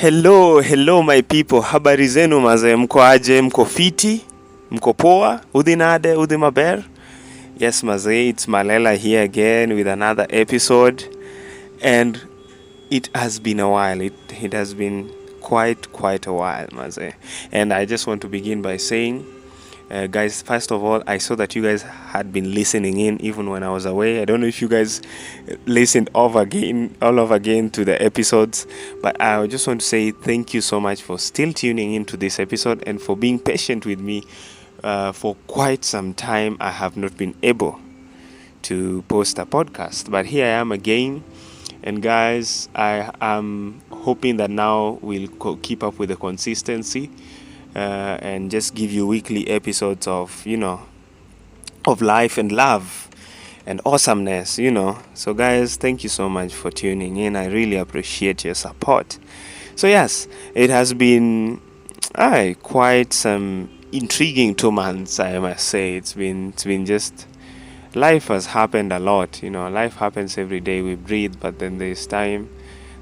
Hello my people, habari zenu maze, mko aje, mko fiti, mko poa, udinade, udimaber? Yes maze, it's Malela here again with another episode, and it has been a while, it has been quite a while maze, and I just want to begin by saying, guys, first of all, I saw that you guys had been listening in even when I was away. I don't know if you guys listened all over again to the episodes, but I just want to say thank you so much for still tuning into this episode and for being patient with me. For quite some time, I have not been able to post a podcast, but here I am again. And guys, I am hoping that now we'll keep up with the consistency. And just give you weekly episodes of life and love and awesomeness. So guys, thank you so much for tuning in. I really appreciate your support. So yes, it has been quite some intriguing 2 months, I must say. It's been just, life has happened a lot. Life happens every day. We breathe, but then there's time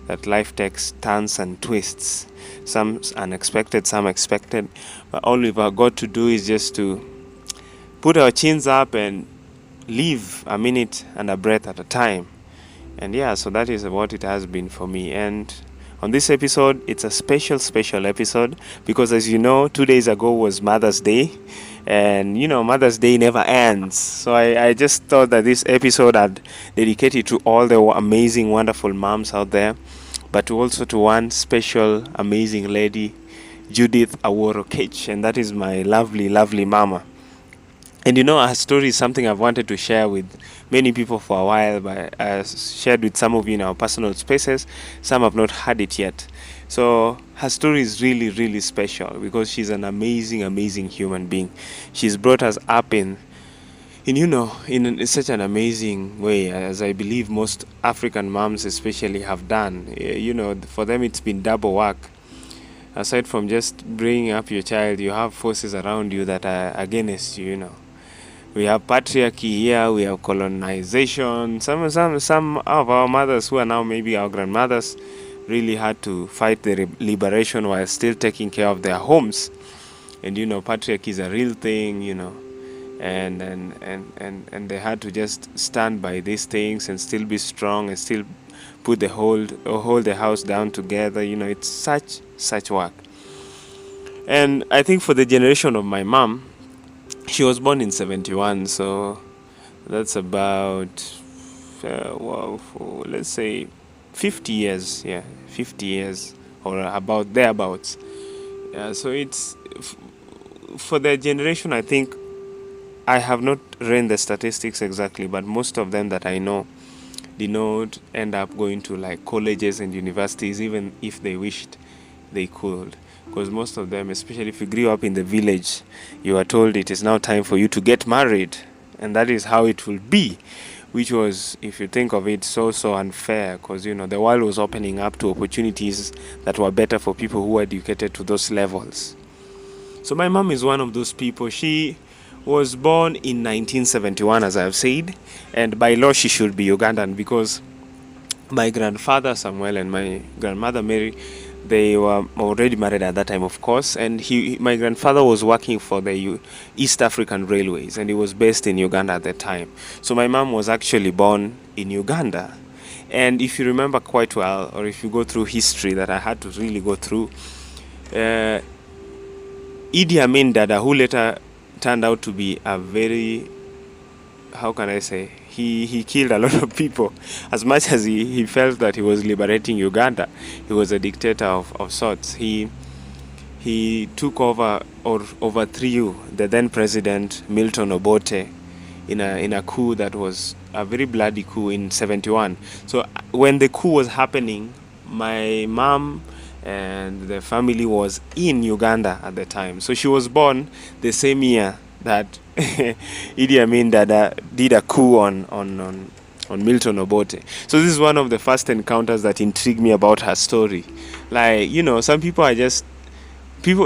that life takes turns and twists, some unexpected, some expected, but all we've got to do is just to put our chins up and live a minute and a breath at a time. And so that is what it has been for me. And on this episode, it's a special episode because, as you know, 2 days ago was Mother's Day, and Mother's Day never ends. So I just thought that this episode I'd dedicate it to all the amazing, wonderful moms out there, but also to one special, amazing lady, Judith Aworo Kech, and that is my lovely mama. And her story is something I've wanted to share with many people for a while, but I shared with some of you in our personal spaces. Some have not heard it yet. So her story is really special because she's an amazing human being. She's brought us up in such an amazing way, as I believe most African moms especially have done. For them it's been double work. Aside from just bringing up your child, you have forces around you that are against you. We have patriarchy here, we have colonization. Some of our mothers, who are now maybe our grandmothers, really had to fight the liberation while still taking care of their homes. And patriarchy is a real thing, and they had to just stand by these things and still be strong and still hold the house down together. It's such work. And I think for the generation of my mom, she was born in 71, so that's about let's say 50 years. 50 years or about thereabouts. So it's for their generation. I think I have not ran the statistics exactly, but most of them that I know did not end up going to like colleges and universities, even if they wished they could. Because most of them, especially if you grew up in the village, you are told it is now time for you to get married, and that is how it will be, which was, if you think of it, so unfair, because the world was opening up to opportunities that were better for people who were educated to those levels. So my mom is one of those people. She was born in 1971, as I have said, and by law she should be Ugandan because my grandfather Samuel and my grandmother Mary, they were already married at that time, of course, and my grandfather was working for the East African Railways, and he was based in Uganda at the time. So my mom was actually born in Uganda. And if you remember quite well, or if you go through history that I had to really go through, Idi Amin Dada, who later turned out to be a very, how can I say, he killed a lot of people. As much as he felt that he was liberating Uganda, he was a dictator of sorts. He took over or overthrew the then president Milton Obote in a coup that was a very bloody coup in 71. So when the coup was happening, my mom and the family was in Uganda at the time. So she was born the same year that Idi Amin Dada did a coup on Milton Obote. So this is one of the first encounters that intrigued me about her story. Like, some people are just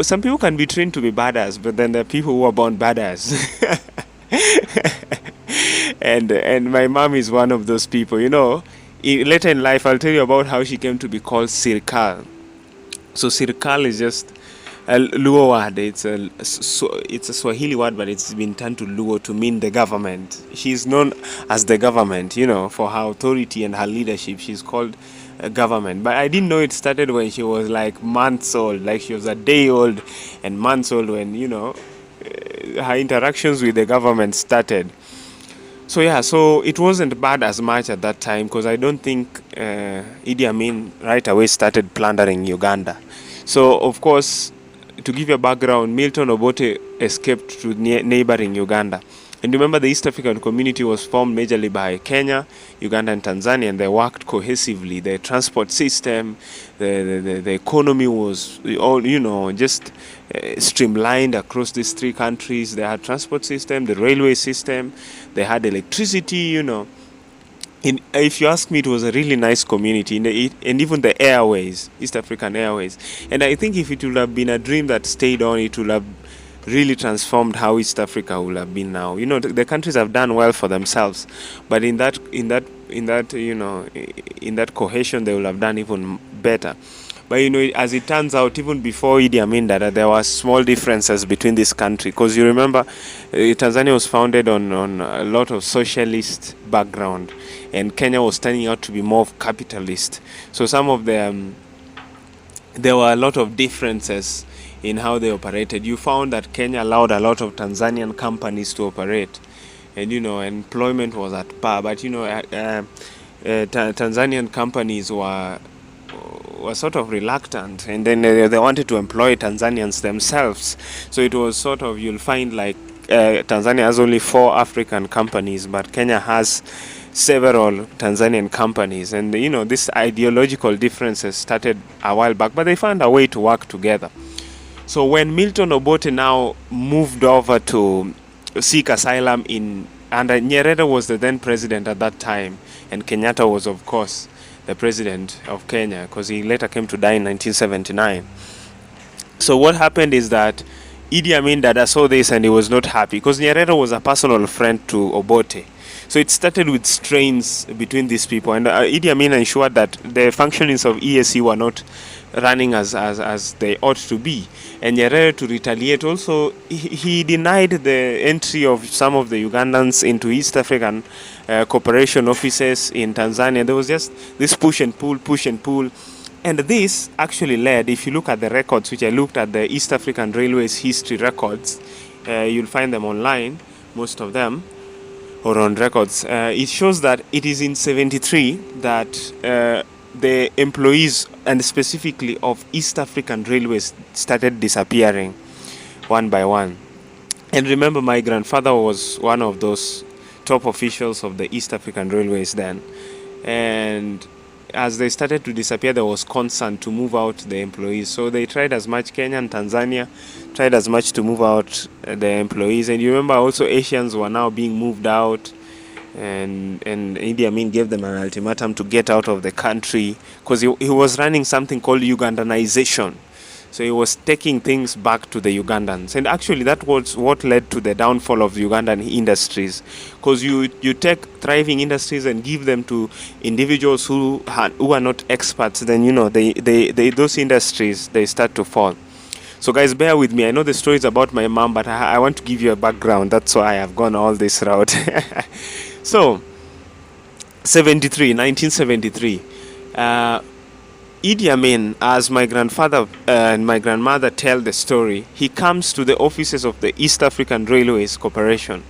some people can be trained to be badass, but then there are people who are born badass. and my mom is one of those people. Later in life, I'll tell you about how she came to be called Sirkal. So Sirkal is just a Luo word. It's a Swahili word, but it's been turned to Luo to mean the government. She's known as the government, for her authority and her leadership. She's called government. But I didn't know it started when she was like months old. Like she was a day old and months old when, her interactions with the government started. So yeah, so it wasn't bad as much at that time because I don't think Idi Amin right away started plundering Uganda. So of course, to give you a background, Milton Obote escaped to neighboring Uganda. And remember, the East African community was formed majorly by Kenya, Uganda, and Tanzania, and they worked cohesively. The transport system, the economy was all, just streamlined across these three countries. They had transport system, the railway system, they had electricity, if you ask me, it was a really nice community, and even the airways, East African Airways. And I think if it would have been a dream that stayed on, it would have really transformed how East Africa would have been now. The countries have done well for themselves, but in that cohesion, they will have done even better. But as it turns out, even before Idi Amin Dada, there were small differences between this country. Because you remember, Tanzania was founded on a lot of socialist background, and Kenya was turning out to be more of capitalist. So some of them, there were a lot of differences in how they operated. You found that Kenya allowed a lot of Tanzanian companies to operate, and employment was at par. But Tanzanian companies were sort of reluctant, and then they wanted to employ Tanzanians themselves. So it was sort of, you'll find like Tanzania has only 4 African companies, but Kenya has several Tanzanian companies. And this ideological differences started a while back, but they found a way to work together. So when Milton Obote now moved over to seek asylum and Nyerere was the then president at that time, and Kenyatta was, of course, the president of Kenya, because he later came to die in 1979. So what happened is that Idi Amin Dada saw this and he was not happy, because Nyerere was a personal friend to Obote. So it started with strains between these people, and Idi Amin ensured that the functionings of EAC were not running as they ought to be. And Nyerere, to retaliate, also he denied the entry of some of the Ugandans into East African cooperation offices in Tanzania. There was just this push and pull. And this actually led, if you look at the records, which I looked at, the East African Railways history records, you'll find them online, most of them, or on records. It shows that it is in 73 that the employees, and specifically of East African Railways, started disappearing one by one. And remember, my grandfather was one of those top officials of the East African Railways then. And as they started to disappear, there was concern to move out the employees. So they tried as much, Kenya and Tanzania tried as much to move out the employees. And you remember also Asians were now being moved out. And Idi Amin gave them an ultimatum to get out of the country, because he was running something called Ugandanization. So he was taking things back to the Ugandans. And actually that was what led to the downfall of Ugandan industries. Because you take thriving industries and give them to individuals who are not experts, then those industries, they start to fall. So guys, bear with me. I know the story is about my mom, but I want to give you a background. That's why I have gone all this route. So, 1973, Idi Amin, as my grandfather and my grandmother tell the story, he comes to the offices of the East African Railways Corporation,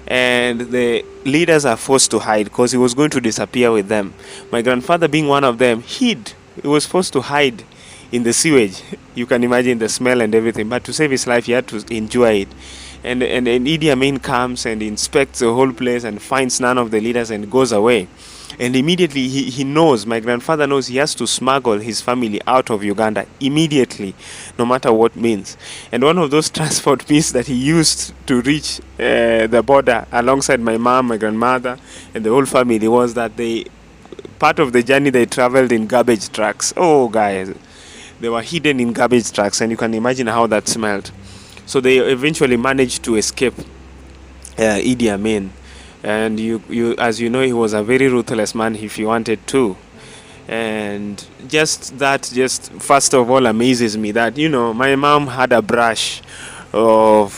and the leaders are forced to hide because he was going to disappear with them. My grandfather, being one of them, hid. He was forced to hide in the sewage. You can imagine the smell and everything, but to save his life, he had to enjoy it. And Idi Amin comes and inspects the whole place and finds none of the leaders and goes away. And immediately he knows, my grandfather knows, he has to smuggle his family out of Uganda immediately, no matter what means. And one of those transport means that he used to reach the border alongside my mom, my grandmother, and the whole family was that part of the journey they traveled in garbage trucks. Oh, guys, they were hidden in garbage trucks, and you can imagine how that smelled. So they eventually managed to escape Idi Amin. And you, as you know, he was a very ruthless man if he wanted to. And just first of all amazes me that, my mom had a brush of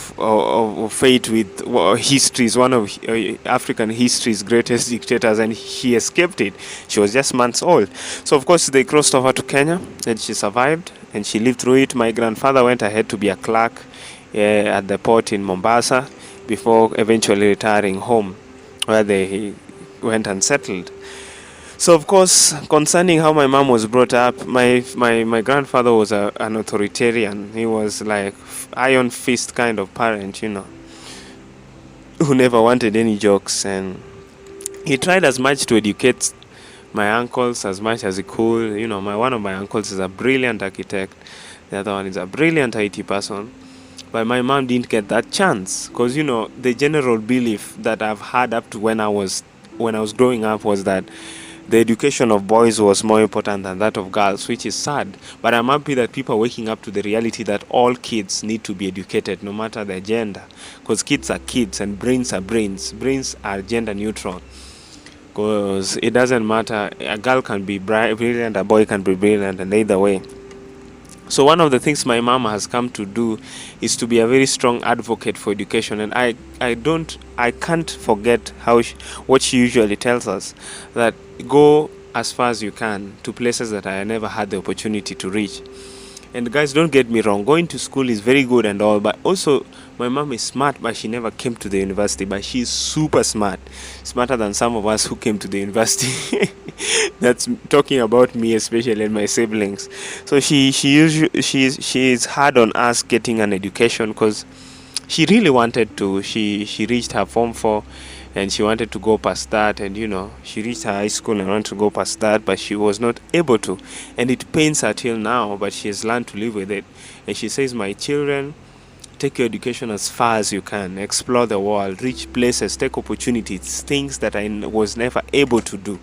fate with history's one of African history's greatest dictators, and she escaped it. She was just months old. So of course they crossed over to Kenya, and she survived, and she lived through it. My grandfather went ahead to be a clerk at the port in Mombasa before eventually retiring home, where he went and settled. So of course, concerning how my mom was brought up, my grandfather was an authoritarian. He was like iron fist kind of parent, who never wanted any jokes, and he tried as much to educate my uncles as much as he could. One of my uncles is a brilliant architect, the other one is a brilliant IT person. But my mom didn't get that chance because, the general belief that I've had up to when I was growing up was that the education of boys was more important than that of girls, which is sad. But I'm happy that people are waking up to the reality that all kids need to be educated, no matter their gender. Because kids are kids and brains are brains. Brains are gender neutral. Because it doesn't matter. A girl can be brilliant, a boy can be brilliant, and either way. So one of the things my mom has come to do is to be a very strong advocate for education, and I can't forget what she usually tells us, that go as far as you can to places that I never had the opportunity to reach. And guys, don't get me wrong, going to school is very good and all, but also my mom is smart, but she never came to the university. But she's super smart, smarter than some of us who came to the university. That's talking about me, especially, and my siblings. So she's hard on us getting an education because she really wanted to. She reached her Form 4 and she wanted to go past that, and she reached her high school and wanted to go past that, but she was not able to, and it pains her till now, but she has learned to live with it. And she says, my children, take your education as far as you can, explore the world, reach places, take opportunities, things that I was never able to do.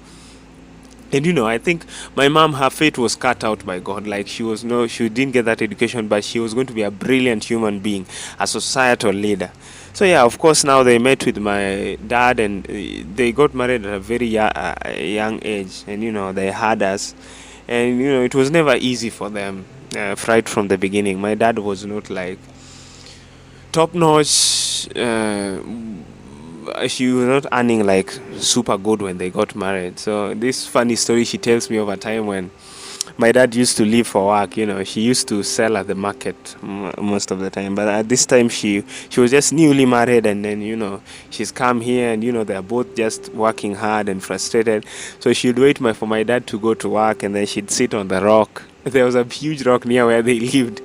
And I think my mom, her fate was cut out by God. Like she didn't get that education, but she was going to be a brilliant human being, a societal leader. So yeah, of course, now they met with my dad, and they got married at a very young age, and they had us, and it was never easy for them right from the beginning. My dad was not like top notch. She was not earning like super good when they got married. So this funny story she tells me over time, when my dad used to leave for work, she used to sell at the market most of the time. But at this time, she was just newly married, and then, she's come here, and, they're both just working hard and frustrated. So she'd wait for my dad to go to work, and then she'd sit on the rock. There was a huge rock near where they lived,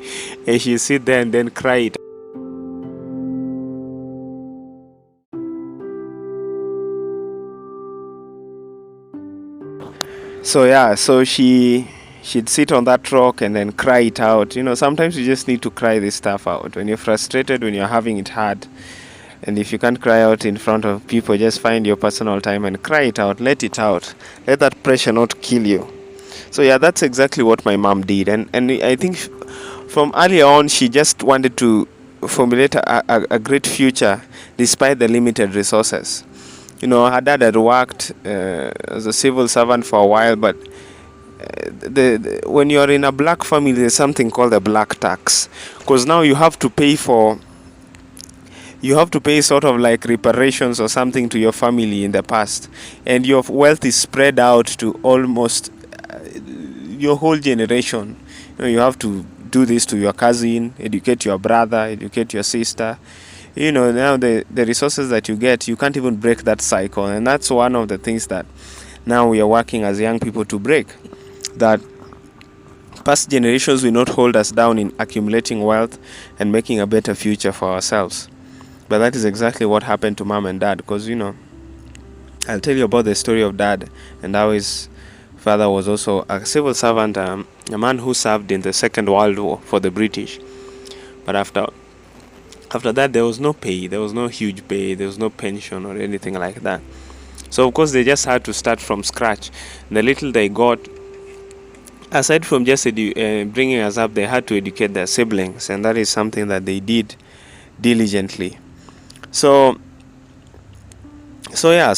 and she'd sit there and then cry it. So yeah, so she'd sit on that rock and then cry it out. Sometimes you just need to cry this stuff out when you're frustrated, when you're having it hard. And if you can't cry out in front of people, just find your personal time and cry it out, let it out. Let that pressure not kill you. So yeah, that's exactly what my mom did. And I think from earlier on, she just wanted to formulate a great future despite the limited resources. Her dad had worked as a civil servant for a while, but when you're in a black family, there's something called the black tax, because now you have to pay sort of like reparations or something to your family in the past, and your wealth is spread out to almost your whole generation. You have to do this to your cousin, educate your brother, educate your sister. Now the resources that you get, you can't even break that cycle. And that's one of the things that now we are working as young people to break. That past generations will not hold us down in accumulating wealth and making a better future for ourselves. But that is exactly what happened to mom and dad. Because, I'll tell you about the story of dad and how his father was also a civil servant, a man who served in the Second World War for the British. But after that, there was no pay, there was no huge pay, there was no pension or anything like that. So of course they just had to start from scratch. The little they got, aside from just bringing us up, they had to educate their siblings, and that is something that they did diligently. So So yeah,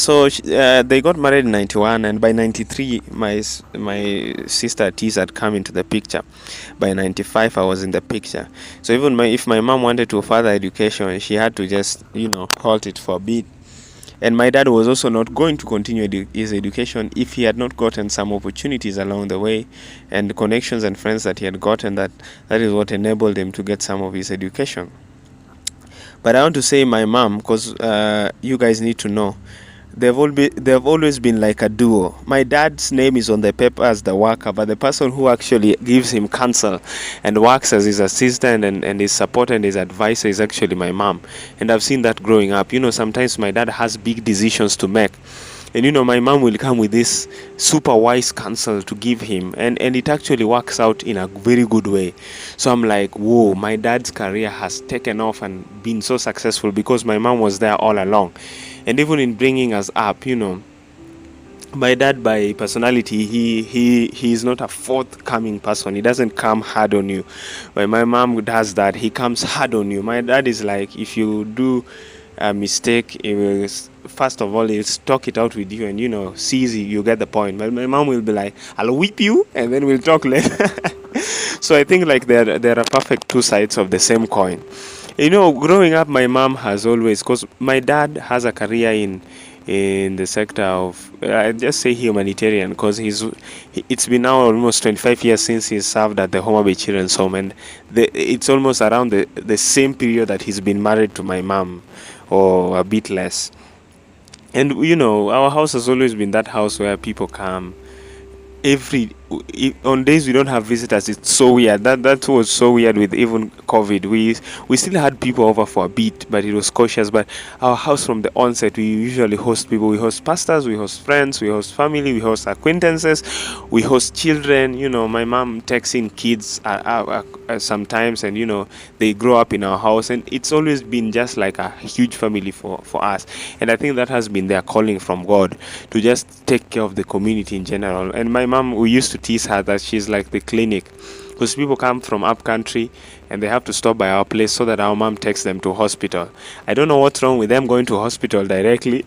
they got married in 91, and by 93 my sister Tis had come into the picture. By 95 I was in the picture. So even if my mom wanted to further education, she had to just halt it for a bit. And my dad was also not going to continue his education if he had not gotten some opportunities along the way, and the connections and friends that he had gotten, that is what enabled him to get some of his education. But I want to say my mom, because you guys need to know, they've always been like a duo. My dad's name is on the paper as the worker, but the person who actually gives him counsel and works as his assistant and his support and his advisor is actually my mom. And I've seen that growing up. Sometimes my dad has big decisions to make, and my mom will come with this super wise counsel to give him, and it actually works out in a very good way. So I'm like, whoa, my dad's career has taken off and been so successful because my mom was there all along. And even in bringing us up, my dad, by personality, he is not a forthcoming person. He doesn't come hard on you. When my mom does that, he comes hard on you. My dad is like, if you do a mistake, he will first of all he'll talk it out with you, and sees you get the point. But my mom will be like, I'll whip you, and then we'll talk later. So I think like they're a perfect two sides of the same coin. Growing up, my mom has always, because my dad has a career in the sector of, I just say humanitarian, because it's been now almost 25 years since he served at the Homa Bay Children's Home, and it's almost around the same period that he's been married to my mom, or a bit less. And our house has always been that house where people come on days we don't have visitors. It's so weird. That was so weird with even COVID. We still had people over for a bit, but it was cautious. But our house, from the onset, we usually host people. We host pastors, we host friends, we host family, we host acquaintances, we host children. My mom takes in kids sometimes, and they grow up in our house, and it's always been just like a huge family for us. And I think that has been their calling from God, to just take care of the community in general. And my mom, we used to tease her that she's like the clinic, because people come from up country and they have to stop by our place so that our mom takes them to hospital. I don't know what's wrong with them going to hospital directly.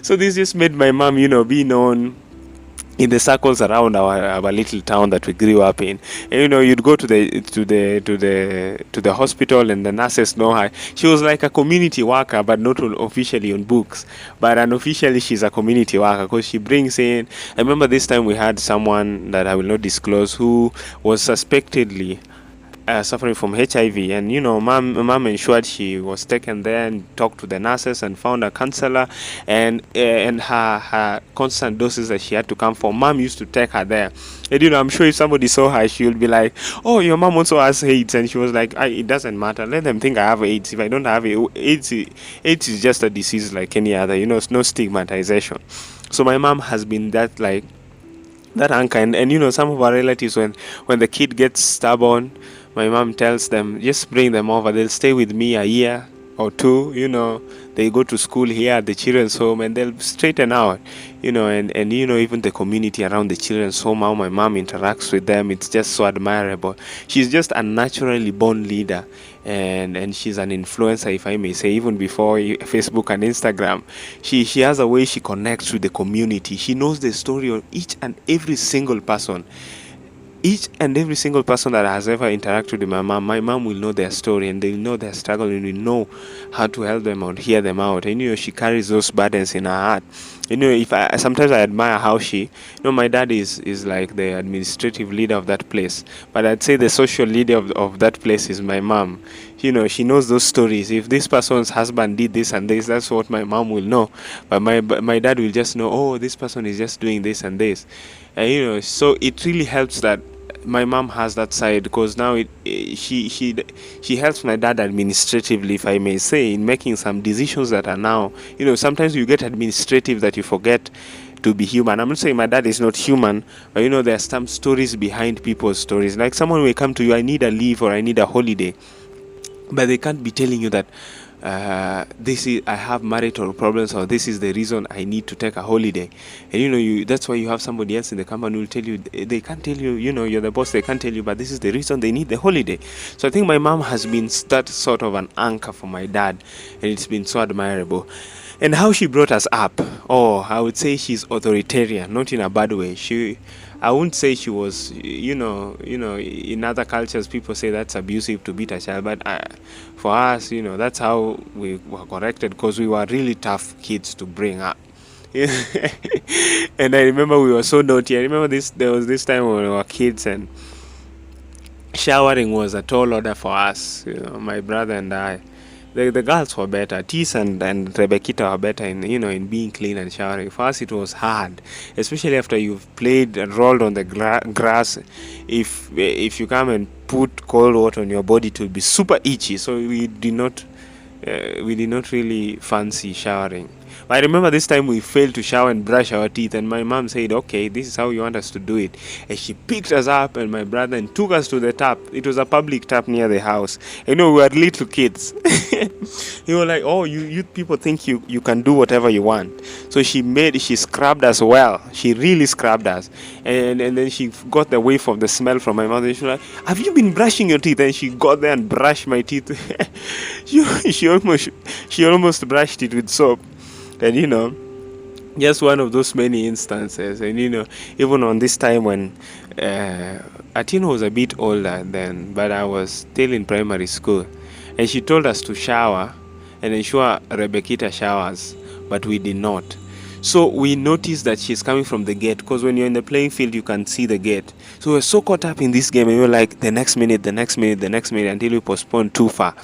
So this just made my mom be known in the circles around our little town that we grew up in. And you'd go to the hospital, and the nurses know her. She was like a community worker, but not officially on books, but unofficially she's a community worker, because she brings in, I remember this time we had someone that I will not disclose, who was suspectedly suffering from HIV, and mom ensured she was taken there and talked to the nurses and found a counselor, and her constant doses that she had to come for. Mom used to take her there, and I'm sure if somebody saw her, she would be like, oh, your mom also has AIDS, and she was like, it doesn't matter, let them think I have AIDS. If I don't have AIDS is just a disease like any other. It's no stigmatization. So my mom has been that anchor, and some of our relatives, when the kid gets stubborn, my mom tells them, just bring them over, they'll stay with me a year or two. They go to school here at the children's home, and they'll straighten out. And even the community around the children's home, how my mom interacts with them, it's just so admirable. She's just a naturally born leader, and she's an influencer, if I may say. Even before Facebook and Instagram, she has a way she connects with the community. She knows the story of each and every single person that has ever interacted with my mom will know their story, and they'll know their struggle, and will know how to help them out, hear them out. And she carries those burdens in her heart. Sometimes I admire how my dad is like the administrative leader of that place, but I'd say the social leader of that place is my mom. She knows those stories. If this person's husband did this and this, that's what my mom will know. But my dad will just know, oh, this person is just doing this and this. And so it really helps that my mom has that side, because now she helps my dad administratively, if I may say, in making some decisions that are now, sometimes you get administrative that you forget to be human. I'm not saying my dad is not human, but there are some stories behind people's stories. Like someone will come to you, I need a leave or I need a holiday, but they can't be telling you that I have marital problems, or this is the reason I need to take a holiday. And that's why you have somebody else in the company who will tell you. They can't tell you, you're the boss, they can't tell you, but this is the reason they need the holiday. So I think my mom has been that sort of an anchor for my dad, and it's been so admirable. And how she brought us up, oh, I would say she's authoritarian, not in a bad way. I wouldn't say she was, in other cultures, people say that's abusive to beat a child, but for us, that's how we were corrected, because we were really tough kids to bring up. And I remember we were so naughty. I remember there was this time when we were kids, and showering was a tall order for us, my brother and I. The girls were better. Tis and Rebecca were better in being clean and showering. For us, it was hard, especially after you've played and rolled on the grass. If you come and put cold water on your body, it will be super itchy. So we did not really fancy showering. But I remember this time we failed to shower and brush our teeth, and my mom said, okay, this is how you want us to do it. And she picked us up and my brother and took us to the tap. It was a public tap near the house. We were little kids. You were like, oh, you people think you can do whatever you want. So she scrubbed us well. She really scrubbed us. And then she got the whiff of the smell from my mouth, and she was like, have you been brushing your teeth? And she got there and brushed my teeth. she almost brushed it with soap. And just one of those many instances. And even on this time when Atina was a bit older then, but I was still in primary school, and she told us to shower and ensure Rebecca showers, but we did not. So we noticed that she's coming from the gate, because when you're in the playing field, you can see the gate. So we're so caught up in this game, and we were like, the next minute, until we postponed too far.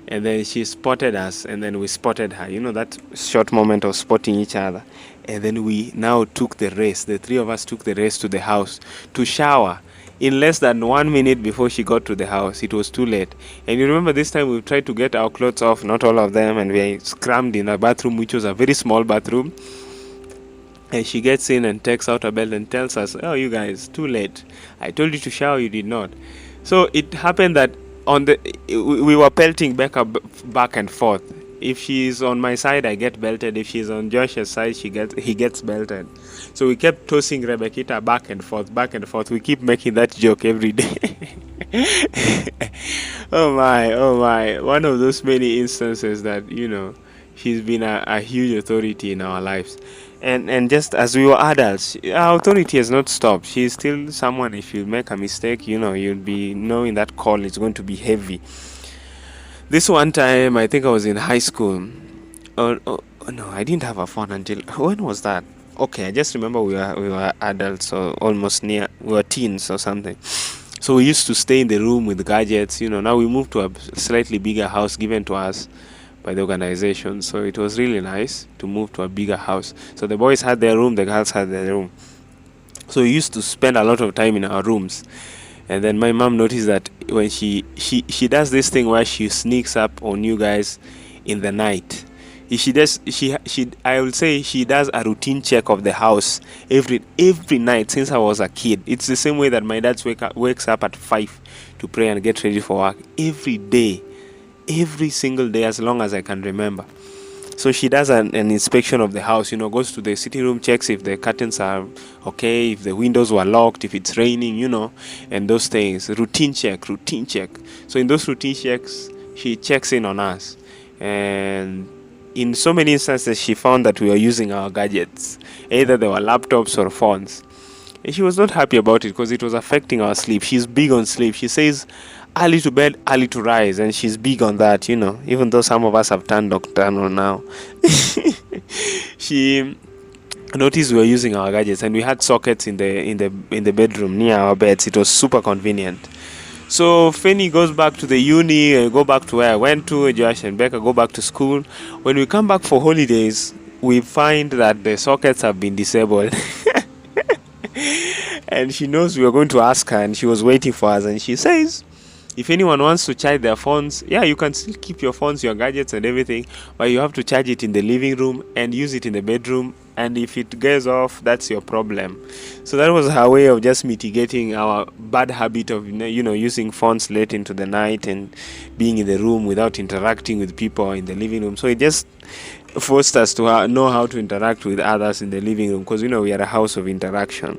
And then she spotted us, and then we spotted her. That short moment of spotting each other. And then we now took the race. The three of us took the race to the house to shower. In less than 1 minute before she got to the house, it was too late. And you remember this time we tried to get our clothes off, not all of them, and we scrammed in a bathroom, which was a very small bathroom. And she gets in and takes out a belt and tells us, oh, you guys, too late. I told you to shower, you did not. So it happened that we were pelting back and forth. If she's on my side, I get belted. If she's on Josh's side, he gets belted. So we kept tossing Rebecca back and forth. We keep making that joke every day. Oh my. One of those many instances that, she's been a huge authority in our lives. And just as we were adults, our authority has not stopped. She's still someone, if you make a mistake, you'll be knowing that call is going to be heavy. This one time, I think I was in high school. Oh no, I didn't have a phone until, when was that? Okay, I just remember we were adults, or almost we were teens or something. So we used to stay in the room with gadgets. Now we moved to a slightly bigger house given to us by the organization. So it was really nice to move to a bigger house. So the boys had their room, the girls had their room. So we used to spend a lot of time in our rooms. And then my mom noticed that when she does this thing where she sneaks up on you guys in the night. I would say she does a routine check of the house every night since I was a kid. It's the same way that my dad wakes up at 5 to pray and get ready for work every day. Every single day, as long as I can remember. So she does an inspection of the house, goes to the sitting room, checks if the curtains are okay, if the windows were locked, if it's raining, and those things. Routine check. So in those routine checks, she checks in on us. And in so many instances, she found that we were using our gadgets. Either they were laptops or phones. And she was not happy about it because it was affecting our sleep. She's big on sleep. She says, early to bed, early to rise, and she's big on that, even though some of us have turned nocturnal now. She noticed we were using our gadgets, and we had sockets in the bedroom near our beds. It was super convenient. So Fanny goes back to the uni, go back to where I went to. Josh and Becca go back to school. When we come back for holidays, we find that the sockets have been disabled. And she knows we are going to ask her, and she was waiting for us, and she says, if anyone wants to charge their phones, you can still keep your phones, your gadgets and everything, but you have to charge it in the living room and use it in the bedroom, and if it goes off, that's your problem. So that was her way of just mitigating our bad habit of using phones late into the night and being in the room without interacting with people in the living room. So it just forced us to know how to interact with others in the living room, because we are a house of interaction.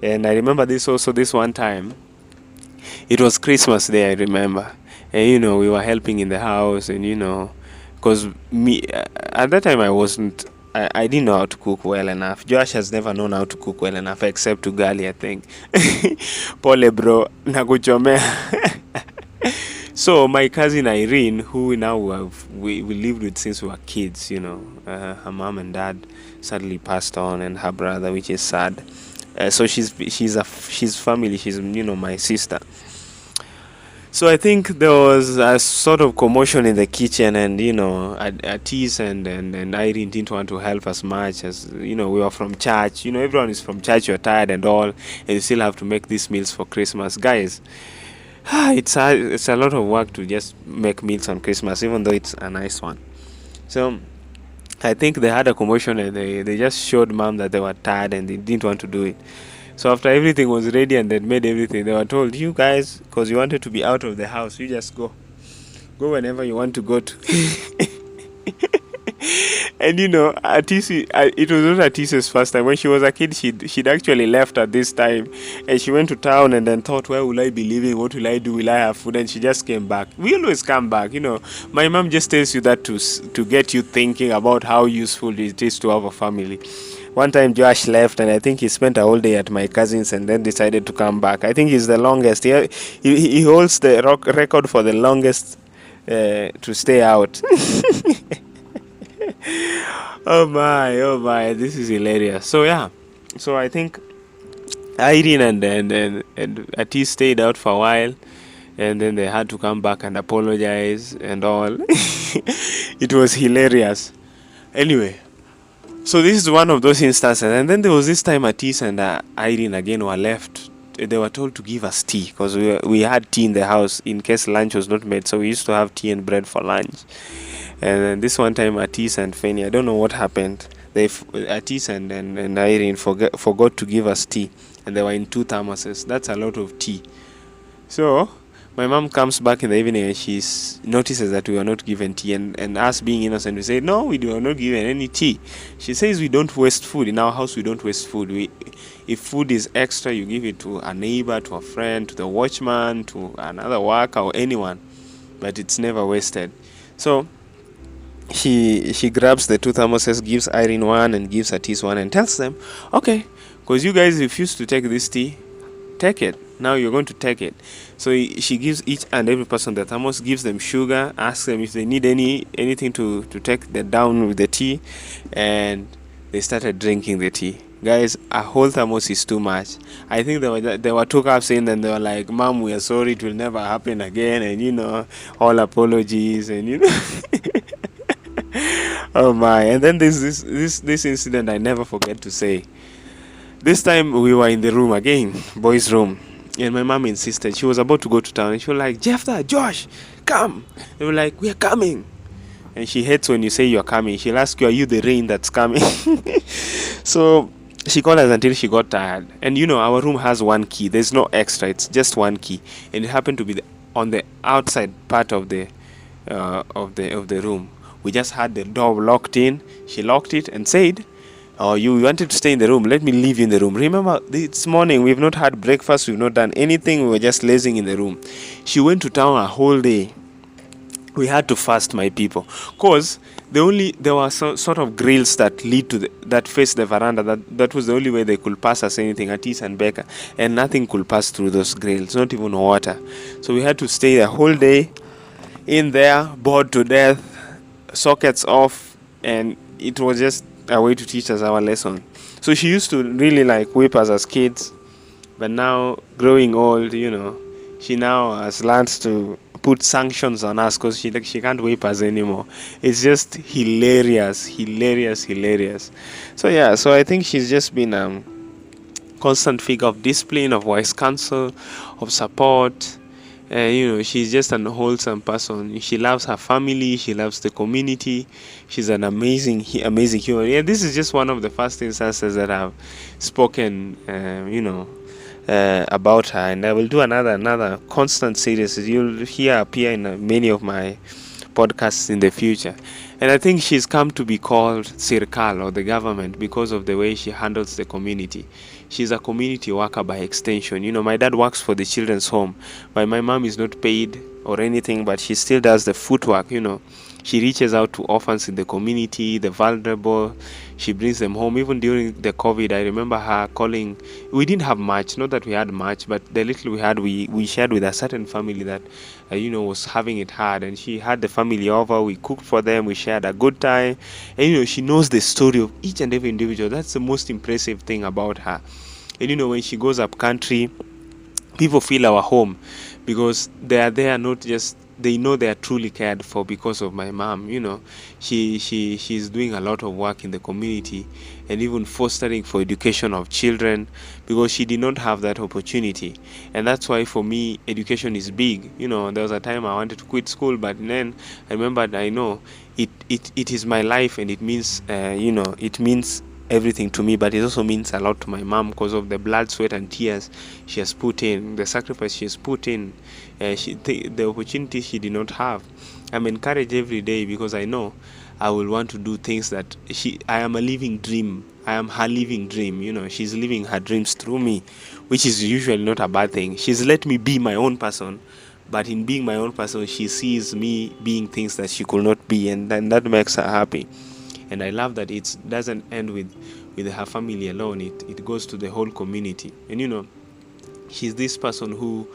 And I remember this one time. It was Christmas Day, I remember. And, we were helping in the house and, Because me at that time I didn't know how to cook well enough. Josh has never known how to cook well enough except ugali, I think. Pole bro, nakuchomea. So my cousin Irene, who we lived with since we were kids, her mom and dad sadly passed on, and her brother, which is sad. So she's family. She's my sister. So I think there was a sort of commotion in the kitchen, and Atis and Irene didn't want to help as much as we were from church. Everyone is from church. You're tired and all, and you still have to make these meals for Christmas, guys. It's a lot of work to just make meals on Christmas, even though it's a nice one. So I think they had a commotion, and they just showed mom that they were tired and they didn't want to do it. So after everything was ready and they made everything, they were told, you guys, because you wanted to be out of the house, you just go whenever you want to go to. And it was not Atis's first time. When she was a kid, she'd actually left at this time, and she went to town and then thought, where will I be living? What will I do? Will I have food? And she just came back. We always come back. My mom just tells you that to get you thinking about how useful it is to have a family. One time Josh left, and I think he spent a whole day at my cousin's and then decided to come back. I think he's the longest. He holds the record for the longest to stay out. Oh my, this is hilarious. So yeah, so I think Irene and Atis stayed out for a while, and then they had to come back and apologize and all. It was hilarious. Anyway, so this is one of those instances. And then there was this time Atis and Irene again were left. They were told to give us tea, because we had tea in the house in case lunch was not made. So we used to have tea and bread for lunch. And then this one time Atis and Fanny, I don't know what happened. Atis and Irene forgot to give us tea, and they were in 2 thermoses. That's a lot of tea. So my mom comes back in the evening, and she notices that we were not given tea, and us being innocent, we say, no, we were not given any tea. She says we don't waste food. In our house, we don't waste food. If food is extra, you give it to a neighbor, to a friend, to the watchman, to another worker, or anyone, but it's never wasted. So she grabs the 2 thermoses, gives Irene one and gives Atis one, and tells them, okay, because you guys refused to take this tea, take it. Now you're going to take it. So she gives each and every person the thermos, gives them sugar, asks them if they need anything to take down with the tea, and they started drinking the tea. Guys, a whole thermos is too much. I think they were 2 cups in, and they were like, Mom, we are sorry, it will never happen again, and all apologies, and oh my. And then this incident I never forget to say. This time we were in the room again, boys' room, and my mom insisted. She was about to go to town, and she was like, Jephthah, Josh, come. And we're like, we are coming. And she hates when you say you're coming. She'll ask you, are you the rain that's coming? So she called us until she got tired. And our room has 1 key. There's no extra. It's just 1 key, and it happened to be on the outside part of the room. We just had the door locked in. She locked it and said, oh, you wanted to stay in the room, let me leave you in the room. Remember, this morning we've not had breakfast, we've not done anything, we were just lazing in the room. She went to town a whole day. We had to fast, my people, because there were sort of grills that lead to that face the veranda. That was the only way they could pass us anything, Atis and Becca, and nothing could pass through those grills, not even water. So we had to stay the whole day in there, bored to death, sockets off, and it was just a way to teach us our lesson. So she used to really whip us as kids, but now growing old, she now has learned to put sanctions on us, because she can't whip us anymore. It's just hilarious. So yeah, so I think she's just been a constant figure of discipline, of wise counsel, of support. She's just an wholesome person. She loves her family. She loves the community. She's an amazing human. Yeah, this is just one of the first instances that I've spoken, about her, and I will do another constant series. You'll hear appear in many of my podcasts in the future. And I think she's come to be called Sirkal, or the government, because of the way she handles the community. She's a community worker by extension. My dad works for the children's home, but my mom is not paid or anything, but she still does the footwork. She reaches out to orphans in the community, the vulnerable. She brings them home. Even during the COVID, I remember her calling. We didn't have much, not that we had much, but the little we had, we shared with a certain family that, was having it hard. And she had the family over. We cooked for them. We shared a good time. And, she knows the story of each and every individual. That's the most impressive thing about her. And, when she goes up country, people feel our home because they are there, not just, they know they are truly cared for because of my mom. She's doing a lot of work in the community and even fostering for education of children, because she did not have that opportunity. And that's why for me education is big. There was a time I wanted to quit school, but then I remembered, I know it is my life, and it means it means everything to me, but it also means a lot to my mom because of the blood, sweat and tears she has put in, the sacrifice she has put in, the opportunity she did not have. I'm encouraged every day because I know I will want to do things that I am a living dream. I am her living dream. She's living her dreams through me, which is usually not a bad thing. She's let me be my own person, but in being my own person, she sees me being things that she could not be, and then that makes her happy. And I love that it doesn't end with her family alone. It goes to the whole community. And she's this person who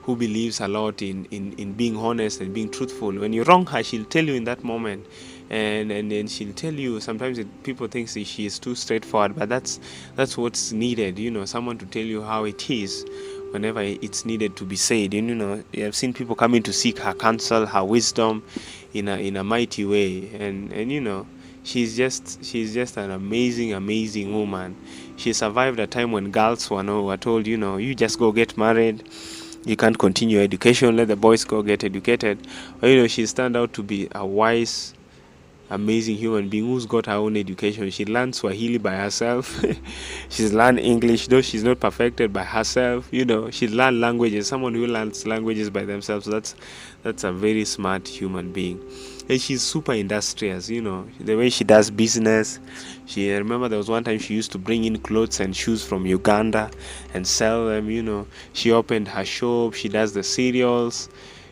believes a lot in being honest and being truthful. When you wrong her, she'll tell you in that moment, and then she'll tell you. Sometimes people think she is too straightforward, but that's what's needed. Someone to tell you how it is whenever it's needed to be said. And I've seen people coming to seek her counsel, her wisdom, in a mighty way. And she's just an amazing woman. She survived a time when girls were told, you just go get married, you can't continue education, let the boys go get educated. But she's turned out to be a wise, amazing human being who's got her own education. She learned Swahili by herself. She's learned English, though she's not perfected, by herself. She learned languages. Someone who learns languages by themselves, that's a very smart human being. And she's super industrious. The way she does business. I remember there was one time she used to bring in clothes and shoes from Uganda and sell them. She opened her shop. She does the cereals.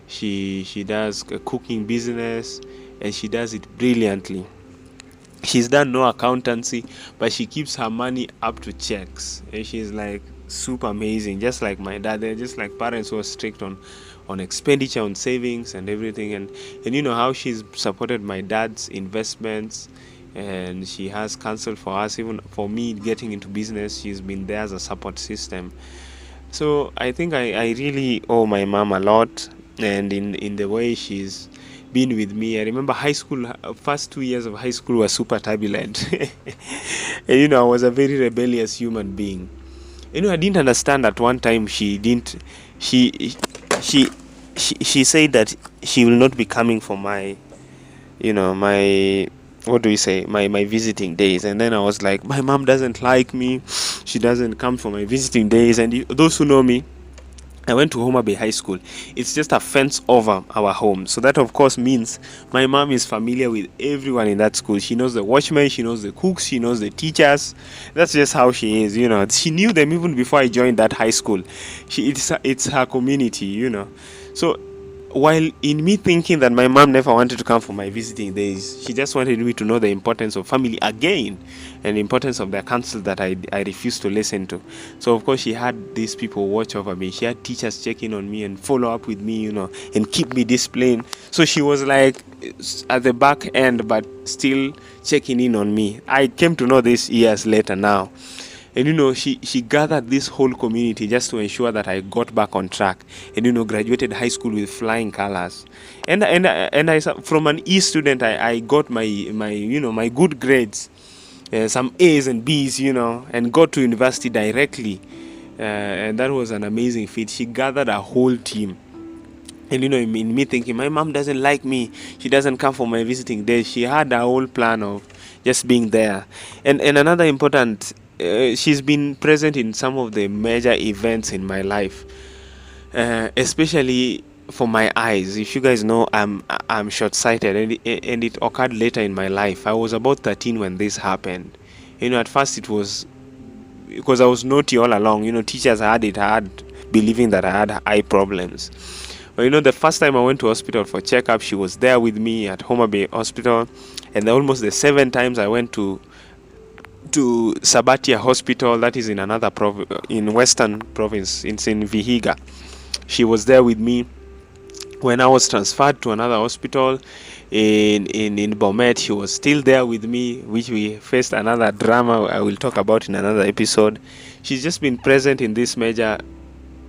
She does a cooking business, and she does it brilliantly. She's done no accountancy, but she keeps her money up to checks, and she's like super amazing, just like my dad. They're just like parents who are strict on expenditure, on savings and everything. And how she's supported my dad's investments, and she has counsel for us. Even for me getting into business, she's been there as a support system. So I think I really owe my mom a lot, and in the way she's been with me. I remember high school, first 2 years of high school were super turbulent. And I was a very rebellious human being. I didn't understand at one time. She said that she will not be coming for my what do we say, my visiting days. And then I was like, my mom doesn't like me, she doesn't come for my visiting days. And those who know me, I went to Homa Bay High School. It's just a fence over our home. So that, of course, means my mom is familiar with everyone in that school. She knows the watchmen, she knows the cooks, she knows the teachers. That's just how she is. She knew them even before I joined that high school. It's her community. So while in me thinking that my mom never wanted to come for my visiting days, she just wanted me to know the importance of family again, and the importance of the counsel that I refused to listen to. So of course she had these people watch over me. She had teachers check in on me and follow up with me, and keep me disciplined. So she was like at the back end, but still checking in on me. I came to know this years later now. And she gathered this whole community just to ensure that I got back on track, and graduated high school with flying colors. And I, from an E student, I got my good grades, some A's and B's, and got to university directly. And that was an amazing feat. She gathered a whole team. And in me thinking, my mom doesn't like me, she doesn't come for my visiting days. She had a whole plan of just being there. And another important, she's been present in some of the major events in my life, especially for my eyes. If you guys know, I'm short-sighted, and it occurred later in my life. I was about 13 when this happened. At first it was because I was naughty all along. Teachers had it hard believing that I had eye problems. But the first time I went to hospital for checkup, she was there with me at Homa Bay Hospital, and almost the 7 times I went to Sabatia Hospital, that is in another in Western Province. It's in Vihiga. She was there with me. When I was transferred to another hospital in Bomet, she was still there with me, which we faced another drama I will talk about in another episode. She's just been present in these major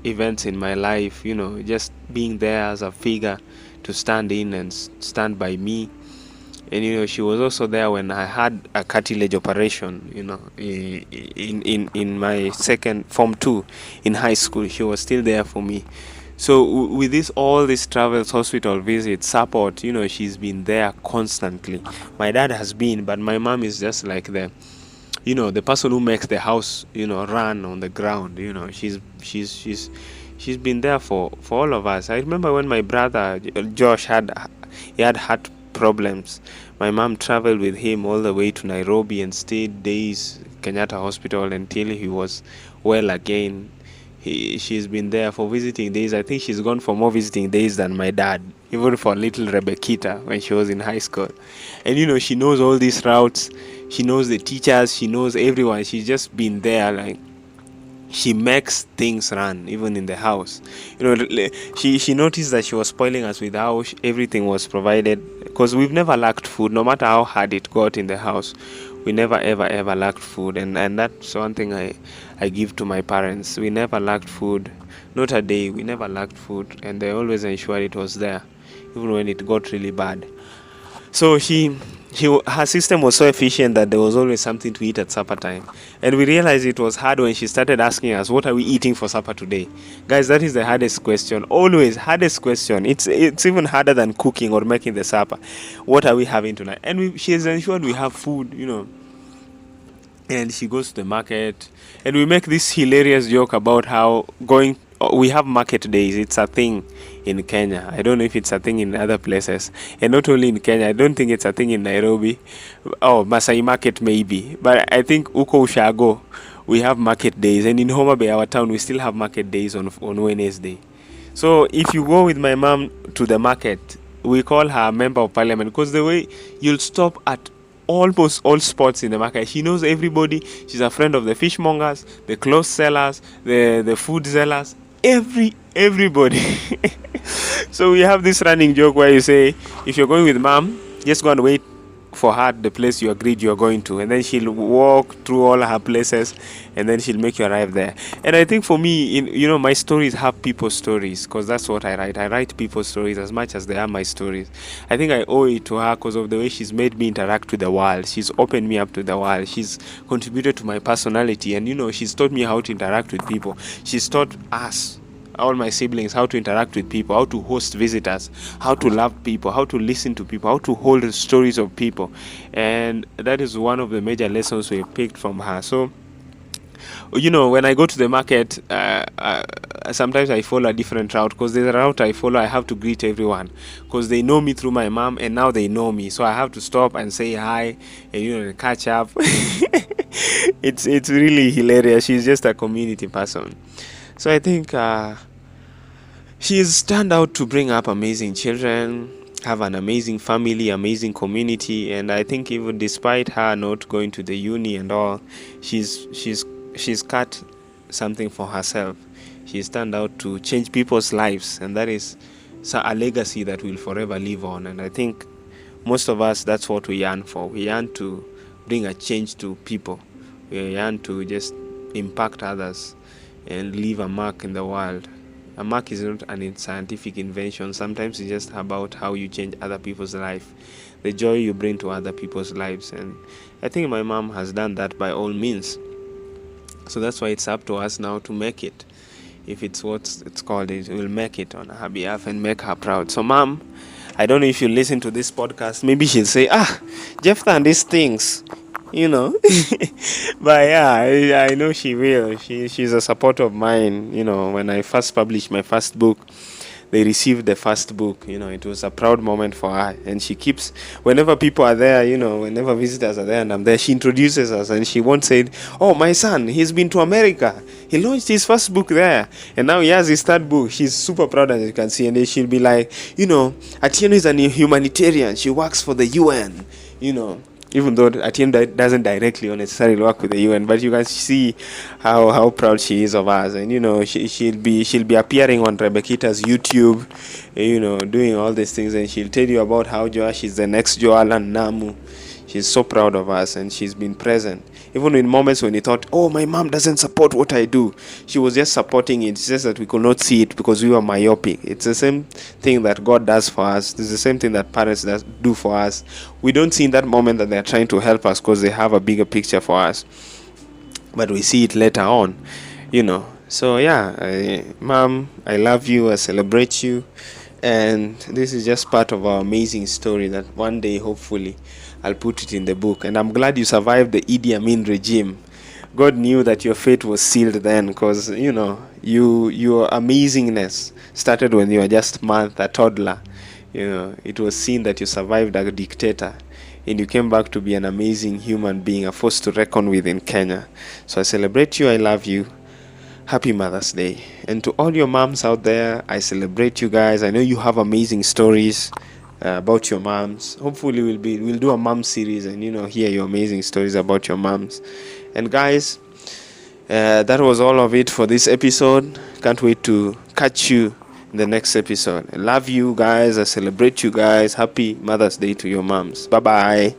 events in my life, just being there as a figure to stand in and stand by me. And she was also there when I had a cartilage operation, in my second form 2 in high school. She was still there for me. So with all these travels, hospital visits, support, she's been there constantly. My dad has been, but my mom is just like the person who makes the house, run on the ground. She's been there for all of us. I remember when my brother Josh had heart problems. My mom traveled with him all the way to Nairobi and stayed days Kenyatta Hospital until he was well again. She's been there for visiting days. I think she's gone for more visiting days than my dad, even for little Rebecca when she was in high school. And she knows all these routes. She knows the teachers. She knows everyone. She's just been there. Like, she makes things run even in the house. She noticed that she was spoiling us with how everything was provided, because we've never lacked food. No matter how hard it got in the house, we never ever lacked food. And that's one thing I give to my parents. We never lacked food, not a day. We never lacked food, and they always ensured it was there even when it got really bad. So her system was so efficient that there was always something to eat at supper time. And we realized it was hard when she started asking us, what are we eating for supper today? Guys, that is the hardest question. Always hardest question. It's even harder than cooking or making the supper. What are we having tonight? And she has ensured we have food, And she goes to the market, and we make this hilarious joke about how we have market days. It's a thing in Kenya. I don't know if it's a thing in other places. And not only in Kenya, I don't think it's a thing in Nairobi. Oh, Masai Market maybe. But I think Uko Ushago, we have market days. And in Homa Bay, our town, we still have market days on Wednesday. So if you go with my mom to the market, we call her a member of parliament, because the way you'll stop at almost all spots in the market. She knows everybody. She's a friend of the fishmongers, the clothes sellers, the food sellers, everybody. So we have this running joke where you say, if you're going with mom, just go and wait for her at the place you agreed you're going to, and then she'll walk through all her places, and then she'll make you arrive there. And I think for me, my stories have people's stories, because that's what I write people's stories as much as they are my stories. I think I owe it to her because of the way she's made me interact with the world. She's opened me up to the world. She's contributed to my personality, and she's taught me how to interact with people. She's taught us, all my siblings, how to interact with people, how to host visitors, how to love people, how to listen to people, how to hold the stories of people. And that is one of the major lessons we picked from her. So, when I go to the market, sometimes I follow a different route, because there's a route I follow. I have to greet everyone, because they know me through my mom, and now they know me. So I have to stop and say hi, and catch up. It's really hilarious. She's just a community person. So I think she's turned out to bring up amazing children, have an amazing family, amazing community, and I think even despite her not going to the uni and all, she's cut something for herself. She's turned out to change people's lives, and that is a legacy that will forever live on. And I think most of us, that's what we yearn for. We yearn to bring a change to people. We yearn to just impact others and leave a mark in the world. A mark is not an scientific invention. Sometimes it's just about how you change other people's life, the joy you bring to other people's lives. And I think my mom has done that by all means. So that's why it's up to us now to make it. If it's what it's called, it will make it on her behalf and make her proud. So mom, I don't know if you listen to this podcast, maybe she'll say, Jeff and these things, but yeah, I know she will. She's a supporter of mine. When I first published my first book, they received the first book. It was a proud moment for her, and she keeps, whenever people are there, whenever visitors are there and I'm there, she introduces us, and she once said, "Oh, my son, he's been to America. He launched his first book there, and now he has his third book." She's super proud, as you can see, and then she'll be like, Atieno is a humanitarian. She works for the UN, even though Atieno doesn't directly or necessarily work with the UN, but you can see how proud she is of us. And she'll be appearing on Rebecca's YouTube, doing all these things, and she'll tell you about how Joash is the next Joel and Namu. She's so proud of us, and she's been present. Even in moments when you thought, oh, my mom doesn't support what I do, she was just supporting it. It's just that we could not see it because we were myopic. It's the same thing that God does for us. It's the same thing that parents do for us. We don't see in that moment that they're trying to help us because they have a bigger picture for us. But we see it later on, So, yeah, Mom, I love you. I celebrate you. And this is just part of our amazing story that one day, hopefully, I'll put it in the book. And I'm glad you survived the Idi Amin regime. God knew that your fate was sealed then, because your amazingness started when you were just a toddler. It was seen that you survived a dictator, and you came back to be an amazing human being, a force to reckon with in Kenya. So I celebrate you. I love you. Happy Mother's Day. And to all your moms out there, I celebrate you guys. I know you have amazing stories about your moms. Hopefully we'll do a mom series and hear your amazing stories about your moms. And guys, that was all of it for this episode. Can't wait to catch you in the next episode. I love you guys. I celebrate you guys. Happy Mother's Day to your moms. Bye bye.